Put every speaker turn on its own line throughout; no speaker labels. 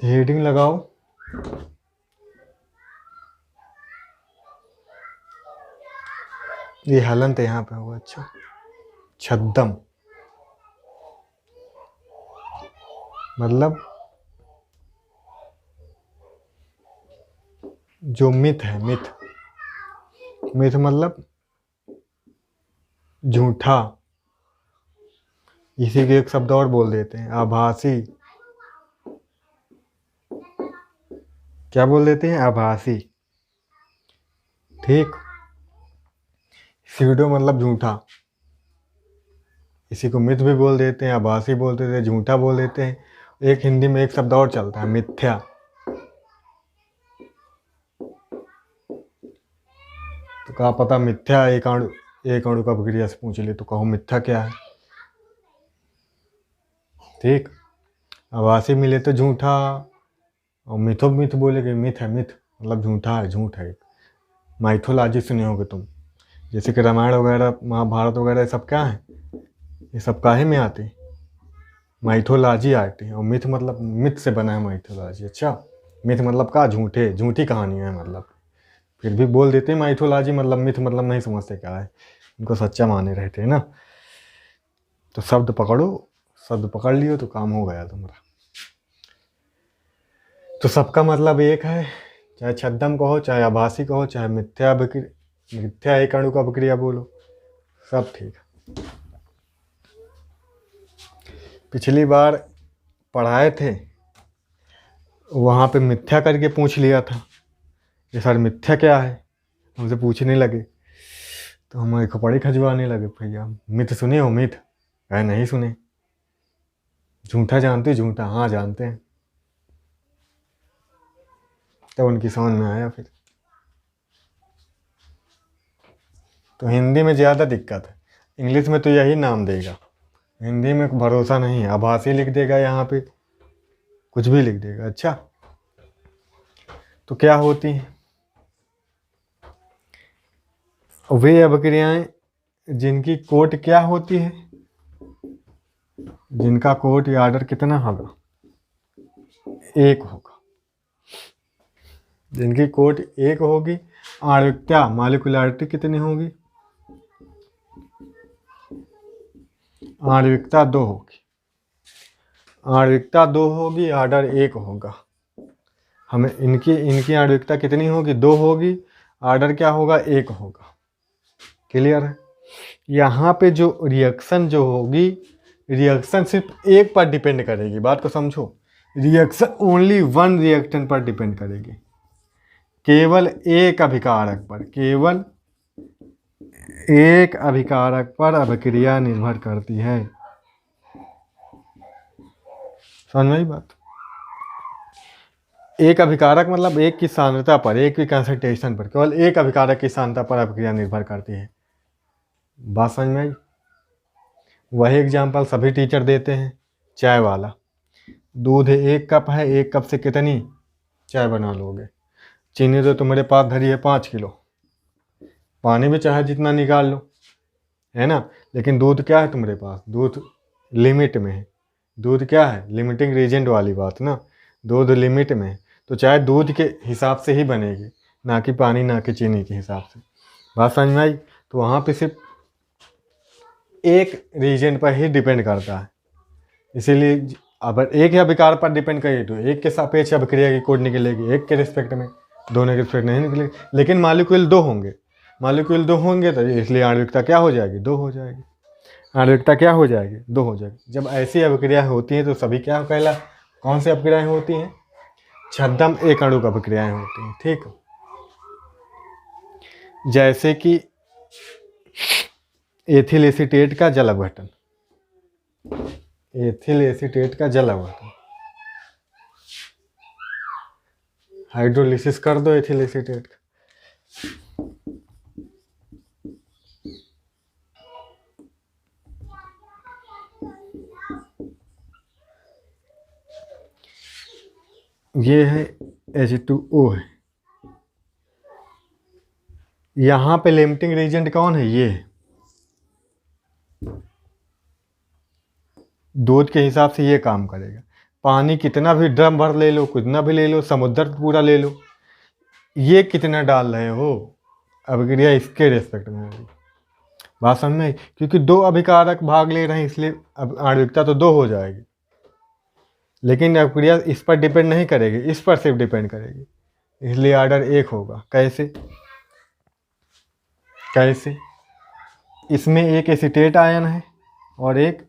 Heading लगाओ। ये हलंत यहाँ पे होगा। अच्छा, छद्दम मतलब जो मिथ है, मिथ, मिथ मतलब झूठा। इसी के एक शब्द और बोल देते हैं, आभासी। क्या बोल देते हैं? आभासी। ठीक। सीडो मतलब झूठा। इसी को मिथ भी बोल देते हैं, आभासी बोल देते हैं, झूठा बोल देते हैं। एक हिंदी में एक शब्द और चलता है, मिथ्या। तो कहा पता मिथ्या एक अणु का अभिक्रिया से पूछ ले तो कहो मिथ्या क्या है। ठीक। आभासी मिले तो झूठा, और मिथो मिथ बोलेगे, मिथ है, मिथ मतलब झूठा है, झूठ है। माइथोलॉजी सुने होगे तुम, जैसे कि रामायण वगैरह, महाभारत वगैरह, ये सब क्या है? ये सब काहे में आती? माइथोलॉजी आती है। और मिथ मतलब मिथ से बना है माइथोलॉजी। अच्छा, मिथ मतलब का झूठे, झूठी कहानियाँ है मतलब। फिर भी बोल देते हैं माइथोलॉजी मतलब मिथ मतलब नहीं समझते क्या है, उनको सच्चा माने रहते हैं ना। तो शब्द पकड़ो, शब्द पकड़ लियो तो काम हो गया तुम्हारा। तो सबका मतलब एक है, चाहे छद्दम कहो, चाहे आभासी कहो, चाहे मिथ्या एक अणु का अभिक्रिया बोलो, सब ठीक है। पिछली बार पढ़ाए थे, वहाँ पे मिथ्या करके पूछ लिया था, ये सर मिथ्या क्या है, हमसे पूछने लगे तो हमारे कपड़े खजवाने लगे। भैया मिथ सुने हो? मिथ कहे नहीं सुने। झूठा जानते हो? झूठा हाँ जानते हैं। तब उनकी समझ में आया फिर। तो हिंदी में ज़्यादा दिक्कत है, इंग्लिश में तो यही नाम देगा, हिंदी में भरोसा नहीं है। आभासी लिख देगा, यहाँ पे कुछ भी लिख देगा। अच्छा, तो क्या होती हैं वे अभिक्रियाएं जिनकी कोट क्या होती है, जिनका कोट या आर्डर कितना होगा? एक होगा। जिनकी कोट एक होगी, आणविकता मॉलिक्यूलरिटी कितनी होगी? आणविकता 2 होगी। आणविकता 2 होगी, आर्डर 1 होगा। हमें इनकी आणविकता कितनी होगी? 2 होगी, आर्डर क्या होगा? 1 होगा। क्लियर है? यहाँ पे जो रिएक्शन जो होगी, रिएक्शन सिर्फ एक पर डिपेंड करेगी, बात को समझो। रिएक्शन ओनली वन रिएक्टेंट पर डिपेंड करेगी, केवल एक अभिकारक पर, केवल एक अभिकारक पर अभिक्रिया निर्भर करती है। समझ में आई बात? एक अभिकारक मतलब एक की सांद्रता पर, एक की कंसंट्रेशन पर, केवल एक अभिकारक की सांद्रता पर अभिक्रिया निर्भर करती है। बात समझ में आई? वही एग्जाम्पल सभी टीचर देते हैं। चाय वाला, दूध 1 कप है, 1 कप से कितनी चाय बना लोगे? चीनी तो तुम्हारे पास धरी है 5 किलो, पानी भी चाहे जितना निकाल लो, है ना। लेकिन दूध क्या है तुम्हारे पास? दूध लिमिट में है। दूध क्या है? लिमिटिंग रीजेंट वाली बात ना। दूध लिमिट में है, तो चाहे दूध के हिसाब से ही बनेगी, ना कि पानी, ना कि चीनी के हिसाब से। बात समझ में आई? तो वहाँ पे सिर्फ एक रीजेंट पर ही डिपेंड करता है। इसीलिए अगर एक ही अभिकार पर डिपेंड करिए तो एक के सापेक्ष अभिक्रिया की कोड निकलेगी, एक के रिस्पेक्ट में, दोनों के रिस्पेक्ट नहीं निकलेगी। लेकिन मॉलिक्यूल 2 होंगे, मॉलिक्यूल 2 होंगे तो इसलिए आणविकता क्या हो जाएगी? 2 हो जाएगी। आणविकता क्या हो जाएगी? 2 हो जाएगी। जब ऐसी अभिक्रियाएं होती हैं तो सभी क्या कौन सी अभिक्रियाएं होती हैं? छद्दम एक अणु की अभिक्रियाएं होती हैं। ठीक, जैसे कि एथिल एसीटेट का जल अपघटन, एथिल एसीटेट का जल अपघटन, हाइड्रोलिसिस कर दो एथिल एसीटेट का, ये है H2O है। यहाँ पे लिमिटिंग रीजेंट कौन है? ये है। दूध के हिसाब से ये काम करेगा। पानी कितना भी ड्रम भर ले लो, कितना भी ले लो, समुद्र पूरा ले लो, ये कितना डाल रहे हो, अभिक्रिया इसके रेस्पेक्ट में होगी। बात समझ में? क्योंकि दो अभिकारक भाग ले रहे हैं, इसलिए अब आणविकता तो 2 हो जाएगी, लेकिन अभिक्रिया इस पर डिपेंड नहीं करेगी, इस पर सिर्फ डिपेंड करेगी, इसलिए ऑर्डर 1 होगा। कैसे? कैसे? इसमें एक एसीटेट आयन है और एक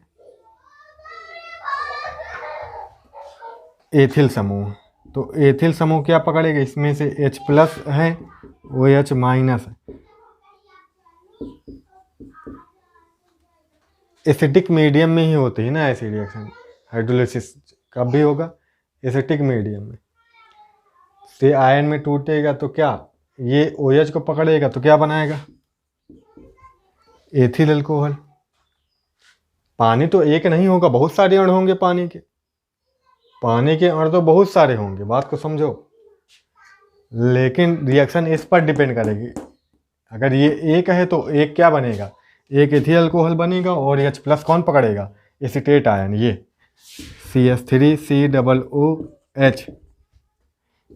एथिल समूह, तो एथिल समूह क्या पकड़ेगा? इसमें से H प्लस है, वो H माइनस है। एसिटिक मीडियम में ही होती है ना ऐसी रिएक्शन, हाइड्रोलिसिस कब भी होगा? एसिटिक मीडियम में। से आयन में टूटेगा तो क्या, ये OH को पकड़ेगा तो क्या बनाएगा? Ethyl alcohol. पानी तो एक नहीं होगा, बहुत सारे अणु होंगे पानी के, पानी के अणु तो बहुत सारे होंगे, बात को समझो, लेकिन रिएक्शन इस पर डिपेंड करेगी। अगर ये एक है तो एक क्या बनेगा? एक एथिल अल्कोहल बनेगा और H प्लस कौन पकड़ेगा? एसीटेट आयन, ये CH3COOH,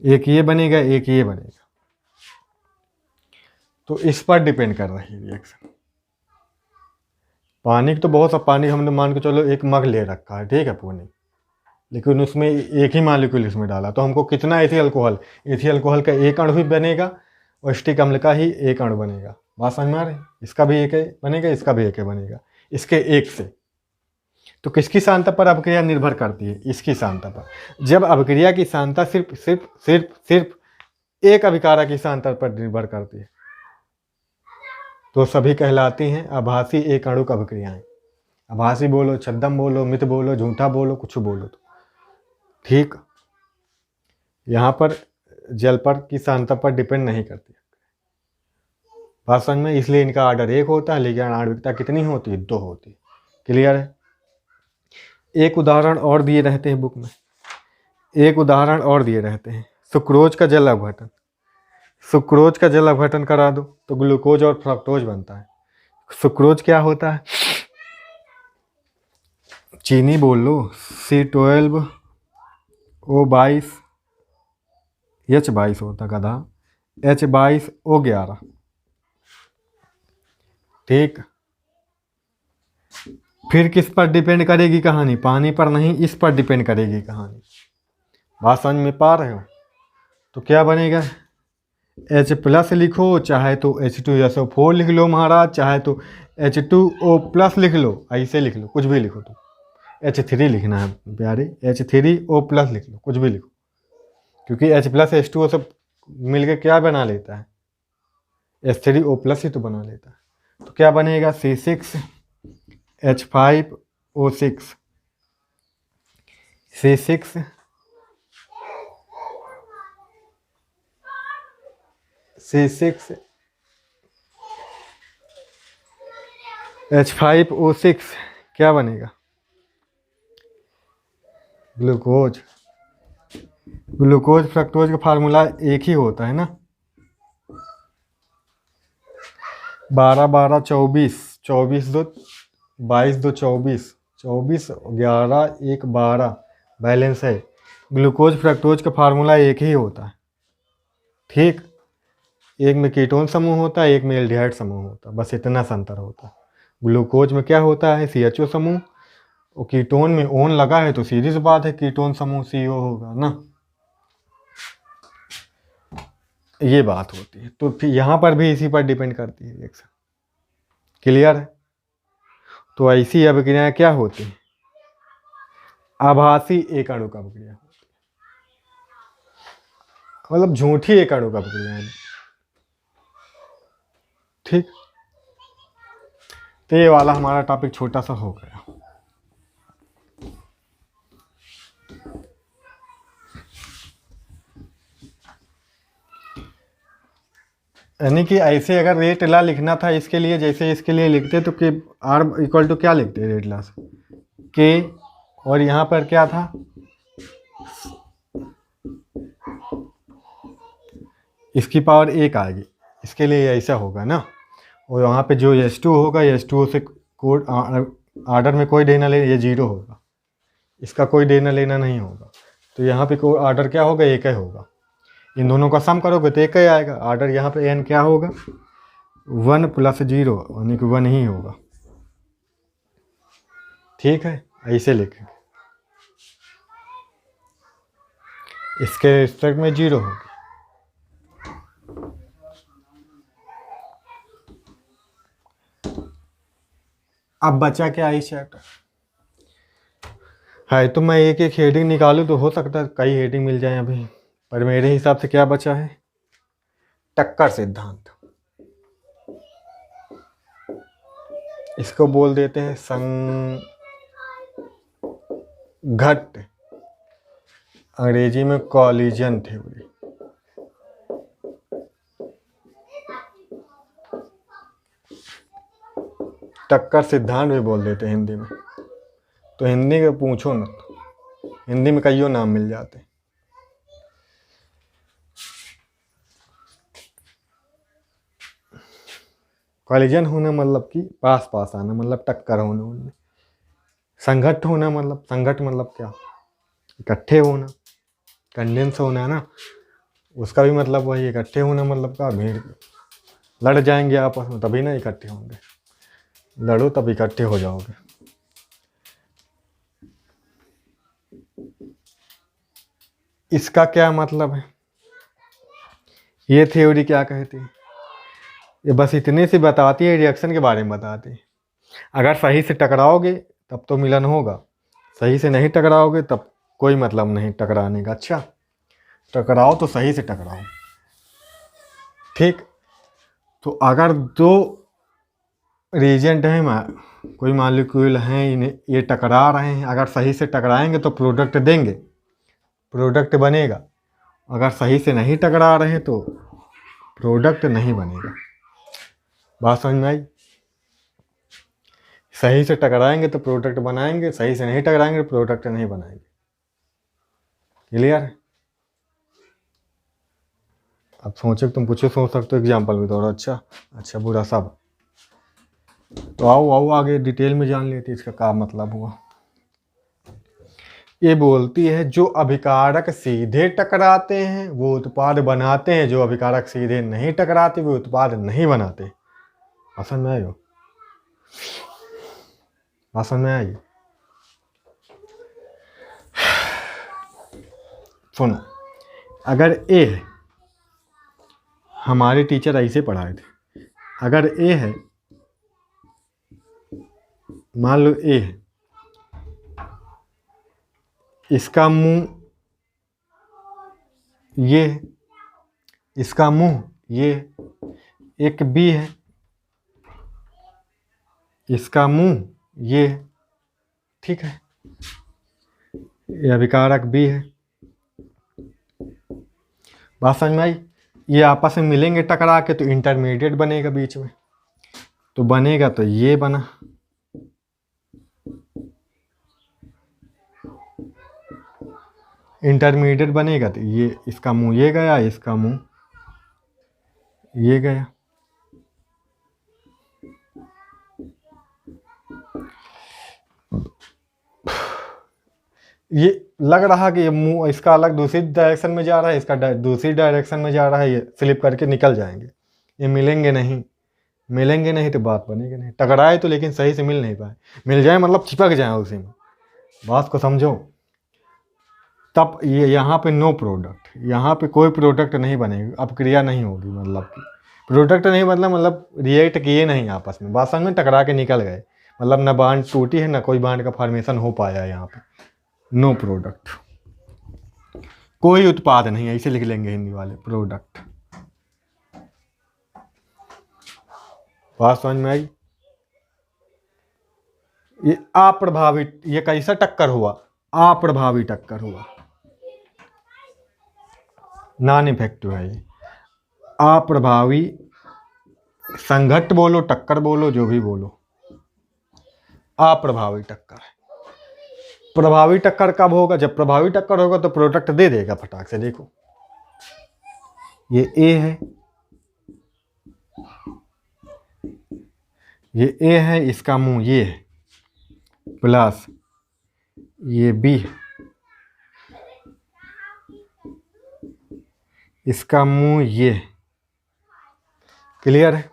एक ये बनेगा, एक ये बनेगा, तो इस पर डिपेंड कर रही है रिएक्शन। पानी तो बहुत सा पानी हमने मान के चलो एक मग ले रखा है, ठीक है, पानी, लेकिन उसमें एक ही मॉलिक्यूल इसमें डाला, तो हमको कितना एथिल अल्कोहल का एक अणु भी बनेगा और स्टिक अम्ल का ही एक अणु बनेगा। बात समझ में आ रही? इसका भी एक बनेगा, इसका भी एक बनेगा, इसके एक से। तो किसकी सांद्रता पर अभिक्रिया निर्भर करती है? इसकी सांद्रता पर। जब अभिक्रिया की सांद्रता सिर्फ सिर्फ सिर्फ सिर्फ एक अभिकारक की सांद्रता पर निर्भर करती है तो सभी कहलाती हैं आभासी एक अणुक अभिक्रियाएं। आभासी बोलो, छद्म बोलो, मिथ बोलो, झूठा बोलो, कुछ बोलो, तो ठीक। यहाँ पर जल पर की सांद्रता पर डिपेंड नहीं करती, बात समझ में? इसलिए इनका ऑर्डर 1 होता है, लेकिन आणविकता कितनी होती है? 2 होती है। क्लियर है? एक उदाहरण और दिए रहते हैं बुक में, एक उदाहरण और दिए रहते हैं, सुक्रोज का जल अपघटन। सुक्रोज का जल अपघटन करा दो तो ग्लूकोज और फ्रक्टोज बनता है। सुक्रोज क्या होता है? चीनी बोल लो, C12O22, H22 होता गधा, H22O11, ठीक। फिर किस पर डिपेंड करेगी कहानी? पानी पर नहीं, इस पर डिपेंड करेगी कहानी। बात समझ में पा रहे हो? तो क्या बनेगा? H प्लस लिखो, चाहे तो H2SO4 लिख लो महाराज, चाहे तो H2O प्लस लिख लो, ऐसे लिख लो, कुछ भी लिखो, तो H3 लिखना है प्यारे, H3O प्लस लिख लो, कुछ भी लिखो, क्योंकि H प्लस H2O सब मिलकर क्या बना लेता है? H3O प्लस ही तो बना लेता है। तो क्या बनेगा? C6H5O6, C6H5O6 क्या बनेगा? ग्लूकोज। ग्लूकोज फ्रक्टोज का फार्मूला एक ही होता है ना, 12-12-24, 24-2-22-24, 24-11-1-12 बैलेंस है। ग्लूकोज फ्रक्टोज का फार्मूला एक ही होता है, ठीक। एक में कीटोन समूह होता है, एक में एल्डिहाइड समूह होता है, बस इतना सा अंतर होता है। ग्लूकोज में क्या होता है? CHO समूह, और कीटोन में ओन लगा है तो सीधी सी बात है कीटोन समूह CO होगा ना, ये बात होती है। तो फिर यहाँ पर भी इसी पर डिपेंड करती है रिएक्शन। क्लियर है? तो ऐसी अभिक्रियाएं क्या होती हैं? आभासी एक अणु अभिक्रिया होती है, मतलब झूठी एक अणु अभिक्रिया, ठीक। तो ये वाला हमारा टॉपिक छोटा सा हो गया। यानी कि ऐसे अगर रेट ला लिखना था इसके लिए, जैसे इसके लिए लिखते तो कि R इक्वल टू क्या लिखते रेट ला से K, और यहाँ पर क्या था? इसकी पावर 1 आएगी, इसके लिए ऐसा होगा ना। और यहाँ पे जो H2 होगा, H2O से कोड ऑर्डर में कोई देना ले, ये 0 होगा, इसका कोई देना लेना नहीं होगा। तो यहाँ पे कोई ऑर्डर क्या होगा, एक ही होगा। इन दोनों का सम करोगे तो एक ही आएगा। ऑर्डर यहाँ पे n क्या होगा, 1 + 0 यानी कि 1 ही होगा। ठीक है, ऐसे लिखेंगे। इसके रिस्पेक्ट में 0 होगी। अब बचा क्या इस चैप्टर है, तो मैं एक एक हेडिंग निकालूं तो हो सकता है कई हेडिंग मिल जाए अभी, पर मेरे हिसाब से क्या बचा है, टक्कर सिद्धांत। इसको बोल देते हैं संघट्ट, अंग्रेजी में कॉलिजन थ्योरी। टक्कर सिद्धांत भी बोल देते हैं हिंदी में। तो हिंदी के पूछो ना, तो हिंदी में कईयों नाम मिल जाते हैं। कॉलिजन होना मतलब कि पास पास आना, मतलब टक्कर होना उनमें। संघट्ट होना मतलब, संघट्ट मतलब क्या, इकट्ठे होना, कंडेंस होना है ना, उसका भी मतलब वही। इकट्ठे होना मतलब का भीड़, लड़ जाएंगे आपस में तभी ना इकट्ठे होंगे, लड़ो तब इकट्ठे हो जाओगे। इसका क्या मतलब है, ये थ्योरी क्या कहती है, ये बस इतने से बताती है, रिएक्शन के बारे में बताती है। अगर सही से टकराओगे तब तो मिलन होगा, सही से नहीं टकराओगे तब कोई मतलब नहीं टकराने का। अच्छा, टकराओ तो सही से टकराओ। ठीक, तो अगर दो रिएजेंट हैं, कोई मॉलिक्यूल हैं, इन्हें ये टकरा रहे हैं, अगर सही से टकराएंगे तो प्रोडक्ट देंगे, प्रोडक्ट बनेगा। अगर सही से नहीं टकरा रहे तो प्रोडक्ट नहीं बनेगा। बात समझ में आई? सही से टकराएंगे तो प्रोडक्ट बनाएंगे, सही से नहीं टकराएंगे तो प्रोडक्ट नहीं बनाएंगे। क्लियर है? अब सोचे, तुम कुछ सोच सकते हो एग्जाम्पल भी दो। अच्छा बुरा सब। तो आओ आगे डिटेल में जान लेते इसका क्या मतलब हुआ। ये बोलती है जो अभिकारक सीधे टकराते हैं वो उत्पाद बनाते हैं, जो अभिकारक सीधे नहीं टकराते वो उत्पाद नहीं बनाते। समझ में आई हो? समझ में आई? सुनो, अगर ए है, हमारे टीचर ऐसे पढ़ाए थे, अगर ए है, मान लो ए है, इसका मुंह ये, इसका मुंह ये, एक बी है, इसका मुंह ये, ठीक है, ये अभिकारक बी है। बात समझ में आई? ये आपस में मिलेंगे टकरा के तो इंटरमीडिएट बनेगा बीच में, तो बनेगा तो ये बना, इंटरमीडिएट बनेगा तो ये, इसका मुंह ये गया, इसका मुंह ये गया। ये लग रहा कि ये मुंह इसका अलग दूसरी डायरेक्शन में जा रहा है, इसका दूसरी डायरेक्शन में जा रहा है, ये स्लिप करके निकल जाएंगे, ये मिलेंगे नहीं। मिलेंगे नहीं तो बात बनेगी नहीं। टकराए तो लेकिन सही से मिल नहीं पाए, मिल जाए मतलब चिपक जाए उसी में। बात को समझो। तब ये यहाँ पे नो प्रोडक्ट, यहाँ पे कोई प्रोडक्ट नहीं बनेगी, अपक्रिया नहीं होगी। मतलब कि प्रोडक्ट नहीं मतलब रिएक्ट किए नहीं आपस में, बात समझ में, टकरा के निकल गए, मतलब ना बांड टूटी है ना कोई बांड का फॉर्मेशन हो पाया है। यहाँ पे नो प्रोडक्ट, कोई उत्पाद नहीं, ऐसे लिख लेंगे हिंदी वाले, प्रोडक्ट। बात समझ में आई? ये अप्रभावी, ये कैसा टक्कर हुआ, अप्रभावी टक्कर हुआ, नॉन इफेक्टिव है ये। अप्रभावी, संघट्ट बोलो, टक्कर बोलो, जो भी बोलो, अप्रभावी टक्कर है। प्रभावी टक्कर कब होगा, जब प्रभावी टक्कर होगा तो प्रोडक्ट दे देगा फटाक से। देखो ये ए है, ये ए है, इसका मुंह ये है, प्लस ये बी है, इसका मुंह ये है। क्लियर है?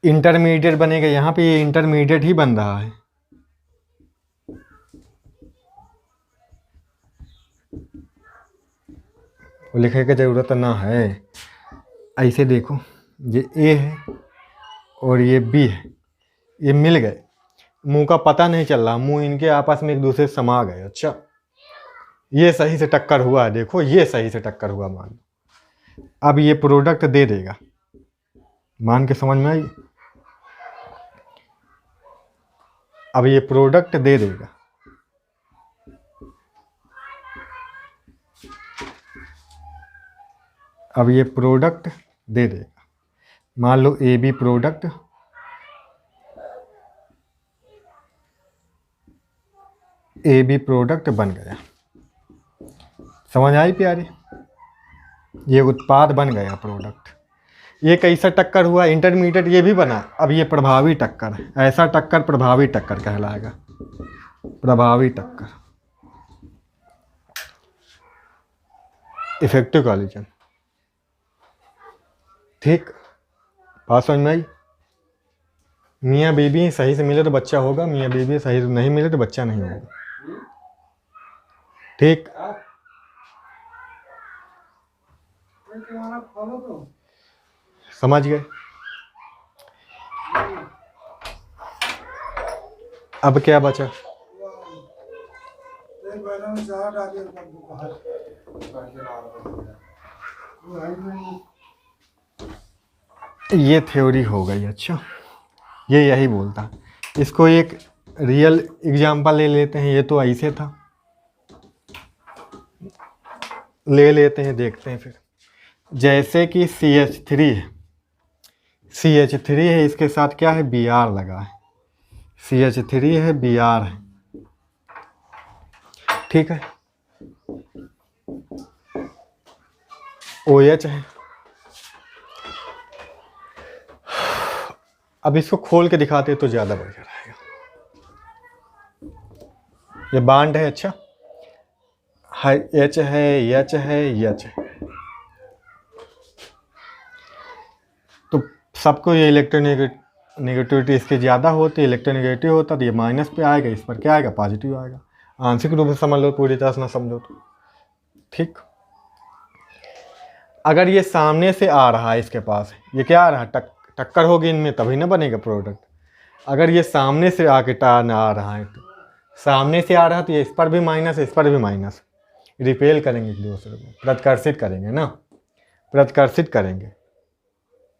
इंटरमीडिएट बनेगा यहाँ पे, ये इंटरमीडिएट ही बन रहा है। वो लिखने की जरूरत ना है। ऐसे देखो, ये ए है और ये बी है, ये मिल गए, मुंह का पता नहीं चल रहा, मुंह इनके आपस में एक दूसरे से समा गए। अच्छा, ये सही से टक्कर हुआ है, देखो ये सही से टक्कर हुआ मान लो। अब ये प्रोडक्ट दे देगा, मान के समझ में आई? अब ये प्रोडक्ट दे देगा। अब ये प्रोडक्ट दे देगा, मान लो A B product, A B product बन गया। समझ आई प्यारे? ये उत्पाद बन गया प्रोडक्ट। ये कैसा टक्कर हुआ? इंटरमीडिएट ये भी बना। अब ये प्रभावी टक्कर है, ऐसा टक्कर प्रभावी टक्कर कहलाएगा, प्रभावी टक्कर, इफेक्टिव कॉलिजन। ठीक, बात समझ में आई? मियाँ बीबी सही से मिले तो बच्चा होगा, मियाँ बीबी सही से नहीं मिले तो बच्चा नहीं होगा। ठीक, समझ गए? अब क्या बचा? ये थ्योरी हो गई। अच्छा, ये यही बोलता। इसको एक रियल एग्जांपल ले लेते हैं। ये तो ऐसे था, ले लेते हैं, देखते हैं फिर। जैसे कि CH3 है, CH3 है, इसके साथ क्या है? Br लगा है। CH3 है, Br है, ठीक है। OH है। अब इसको खोल के दिखाते तो ज़्यादा बढ़िया रहेगा। ये बांड है। अच्छा, H है, H है, H है, तो सबको ये इलेक्ट्रोनेगेटिविटी इसके ज़्यादा होती है, इलेक्ट्रोनेगेटिव होता तो ये माइनस पे आएगा, इस पर क्या आएगा? पॉजिटिव आएगा। आंशिक रूप से समझ लो, पूरी तरह से ना समझो तो। ठीक, अगर ये सामने से आ रहा है, इसके पास ये क्या आ रहा है? टक्कर होगी इनमें, तभी ना बनेगा प्रोडक्ट। अगर ये सामने से आके टान आ रहा है, तो सामने से आ रहा है तो ये इस पर भी माइनस, इस पर भी माइनस, रिपेल करेंगे एक दूसरे को, प्रतिकर्षित करेंगे ना, प्रतिकर्षित करेंगे,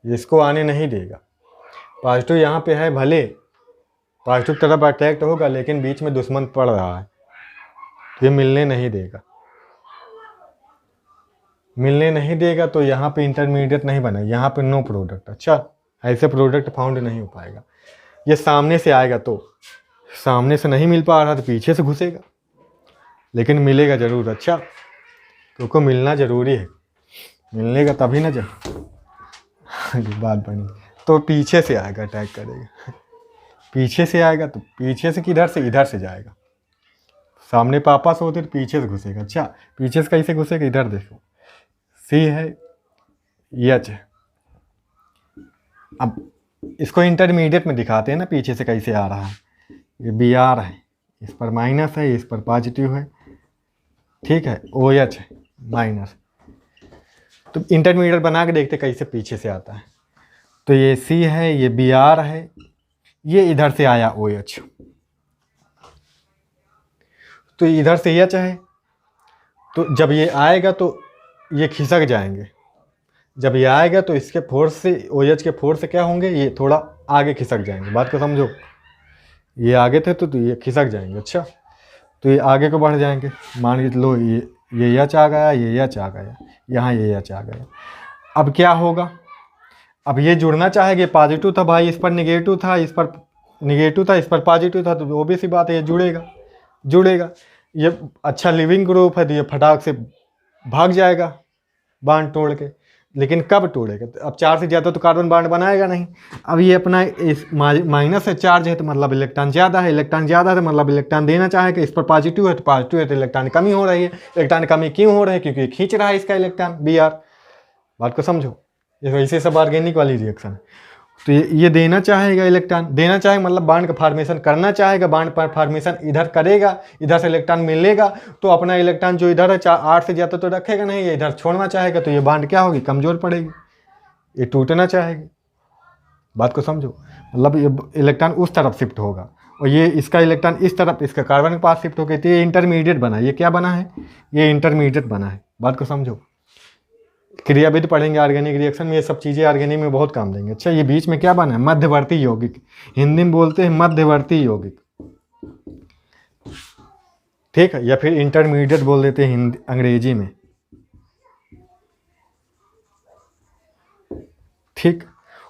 इसको आने नहीं देगा। पॉजिटिव यहाँ पे है, भले पॉजिटिव तरफ अट्रैक्ट होगा, लेकिन बीच में दुश्मन पड़ रहा है, ये मिलने नहीं देगा, मिलने नहीं देगा। तो यहाँ पे इंटरमीडिएट नहीं बना, यहाँ पे नो प्रोडक्ट। अच्छा, ऐसे प्रोडक्ट फाउंड नहीं हो पाएगा। ये सामने से आएगा तो सामने से नहीं मिल पा रहा तो पीछे से घुसेगा, लेकिन मिलेगा जरूर। अच्छा, क्योंकि मिलना जरूरी है, मिलेगा तभी ना जा बात बनी। तो पीछे से आएगा, अटैक करेगा, पीछे से आएगा तो पीछे से किधर से? इधर से जाएगा। सामने पापा से होते तो पीछे से घुसेगा। अच्छा, पीछे से कैसे घुसेगा? इधर देखो, C है, H है। अब इसको इंटरमीडिएट में दिखाते हैं ना, पीछे से कैसे आ रहा है। ये Br है, इस पर माइनस है, इस पर पॉजिटिव है, ठीक है। OH है, माइनस। तो इंटरमीडिएट बना के देखते कैसे पीछे से आता है। तो ये C है, ये Br है, ये इधर से आया OH, तो इधर से H है। तो जब ये आएगा तो ये खिसक जाएंगे, जब ये आएगा तो इसके फोर्स से, OH के फोर्स से क्या होंगे? ये थोड़ा आगे खिसक जाएंगे। बात को समझो, ये आगे थे तो ये खिसक जाएंगे। अच्छा, तो ये आगे को बढ़ जाएंगे। मान के लो ये H आ गया, ये H आ गया, यहाँ ये H आ गया। अब क्या होगा? अब ये जुड़ना चाहेंगे, पॉजिटिव था भाई, इस पर निगेटिव था, इस पर निगेटिव था, इस पर पॉजिटिव था, तो वो भी सी बात है, ये जुड़ेगा। ये अच्छा लिविंग ग्रुप है तो ये फटाक से भाग जाएगा बांध तोड़ के। लेकिन कब तोड़ेगा? तो अब 4 से ज़्यादा तो कार्बन बॉन्ड बनाएगा नहीं। अब ये अपना इस माइनस से चार्ज है तो मतलब इलेक्ट्रॉन ज़्यादा है, इलेक्ट्रॉन ज़्यादा है तो मतलब इलेक्ट्रॉन देना चाहेगा। इस पर पॉजिटिव है तो पॉजिटिव है तो इलेक्ट्रॉन कमी हो रही है। इलेक्ट्रॉन कमी क्यों हो रही है? क्योंकि खींच रहा है इसका इलेक्ट्रॉन Br। बात को समझो, ये वैसे सब ऑर्गेनिक वाली रिएक्शन है। तो ये देना चाहेगा इलेक्ट्रॉन, देना चाहेगा मतलब बॉन्ड का फॉर्मेशन करना चाहेगा। बॉन्ड पर फॉर्मेशन इधर करेगा, इधर से इलेक्ट्रॉन मिलेगा तो अपना इलेक्ट्रॉन जो इधर है 8 से ज़्यादा तो रखेगा नहीं, ये इधर छोड़ना चाहेगा तो ये बॉन्ड क्या होगी? कमज़ोर पड़ेगी, ये टूटना चाहेगी। बात को समझो, मतलब ये इलेक्ट्रॉन उस तरफ शिफ्ट होगा और ये इसका इलेक्ट्रॉन इस तरफ इसका कार्बन के पास शिफ्ट होकर, तो ये इंटरमीडिएट बना। ये क्या बना है? ये इंटरमीडिएट बना है। बात को समझो, क्रियाविद पढ़ेंगे ऑर्गेनिक रिएक्शन में, ये सब चीज़ें ऑर्गेनिक में बहुत काम देंगे। अच्छा, ये बीच में क्या बना है? मध्यवर्ती यौगिक। हिंदी में बोलते हैं मध्यवर्ती यौगिक, ठीक है, या फिर इंटरमीडिएट बोल देते हैं हिंदी अंग्रेजी में, ठीक।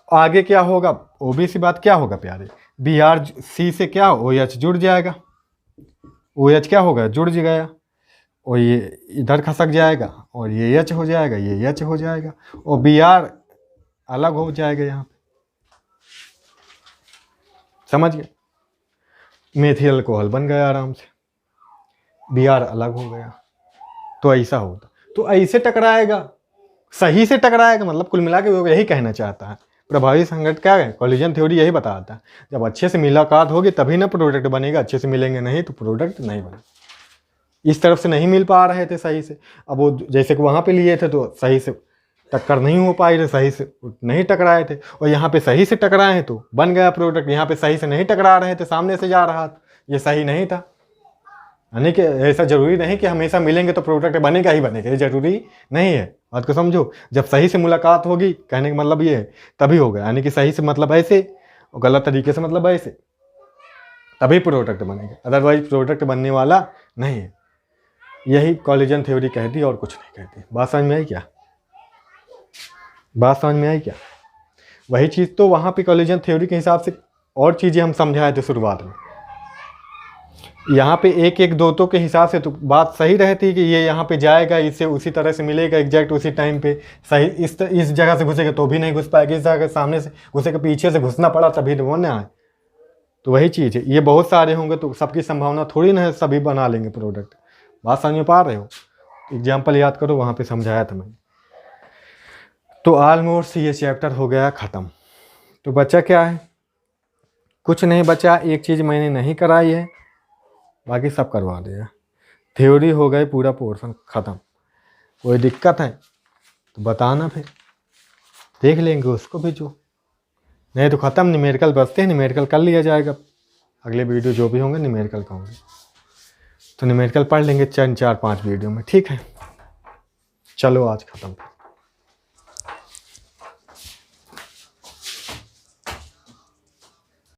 आगे क्या होगा? ओबीसी बात क्या होगा प्यारे? Br से क्या OH जुड़ जाएगा, OH क्या होगा? जुड़ गया और ये इधर खसक जाएगा और ये H हो जाएगा, ये H हो जाएगा और Br अलग हो जाएगा यहाँ पे। समझ गए? मेथिल अल्कोहल बन गया आराम से, Br अलग हो गया। तो ऐसा होता, तो ऐसे टकराएगा, सही से टकराएगा। मतलब कुल मिला के वो यही कहना चाहता है। प्रभावी संगत क्या है? कोलिजन थ्योरी यही बताता है। जब अच्छे से मुलाकात होगी तभी ना प्रोडक्ट बनेगा, अच्छे से मिलेंगे नहीं तो प्रोडक्ट नहीं बनेगा। इस तरफ से नहीं मिल पा रहे थे सही से, अब वो जैसे कि वहाँ पे लिए थे तो सही से टक्कर नहीं हो पाई थे, सही से नहीं टकराए थे, और यहाँ पे सही से टकराए हैं तो बन गया प्रोडक्ट। यहाँ पे सही से नहीं टकरा रहे थे, सामने से जा रहा था, ये सही नहीं था। यानी कि ऐसा जरूरी नहीं कि हमेशा मिलेंगे तो प्रोडक्ट बनेगा ही बनेगा, ये जरूरी नहीं है। बात को समझो, जब सही से मुलाकात होगी, कहने का मतलब ये है, तभी होगा। यानी कि सही से मतलब ऐसे और गलत तरीके से मतलब ऐसे, तभी प्रोडक्ट बनेगा, अदरवाइज प्रोडक्ट बनने वाला नहीं है। यही कोलिजन थ्योरी कहती और कुछ नहीं कहती। बात समझ में आई क्या? बात समझ में आई क्या? वही चीज़ तो वहाँ पे कोलिजन थ्योरी के हिसाब से और चीज़ें हम समझाए थे शुरुआत में। यहाँ पे 1 1 2 2 के हिसाब से तो बात सही रहती है कि ये यहाँ पे जाएगा, इससे उसी तरह से मिलेगा एग्जैक्ट उसी टाइम पे सही। इस जगह से घुसेगा तो भी नहीं घुस पाएगा, इस जगह सामने से घुसेगा, पीछे से घुसना पड़ा तभी वो ना आए। तो वही चीज़ है, ये बहुत सारे होंगे तो सबकी संभावना थोड़ी ना है सभी बना लेंगे प्रोडक्ट। बात समझ में पा रहे हो? एग्जाम्पल याद करो, वहाँ पे समझाया था मैंने। तो ऑलमोस्ट ये चैप्टर हो गया ख़त्म। तो बचा क्या है? कुछ नहीं बचा। एक चीज़ मैंने नहीं कराई है, बाकी सब करवा दिया। थ्योरी हो गई, पूरा पोर्शन ख़त्म। कोई दिक्कत है तो बताना, फिर देख लेंगे उसको भी। जो नहीं तो ख़त्म। न्यूमेरिकल बचते हैं, न्यूमेरिकल कर लिया जाएगा। अगले वीडियो जो भी होंगे न्यूमेरिकल का होंगे, तो न्यूमेरिकल पढ़ लेंगे 4 5 वीडियो में, ठीक है। चलो आज ख़त्म।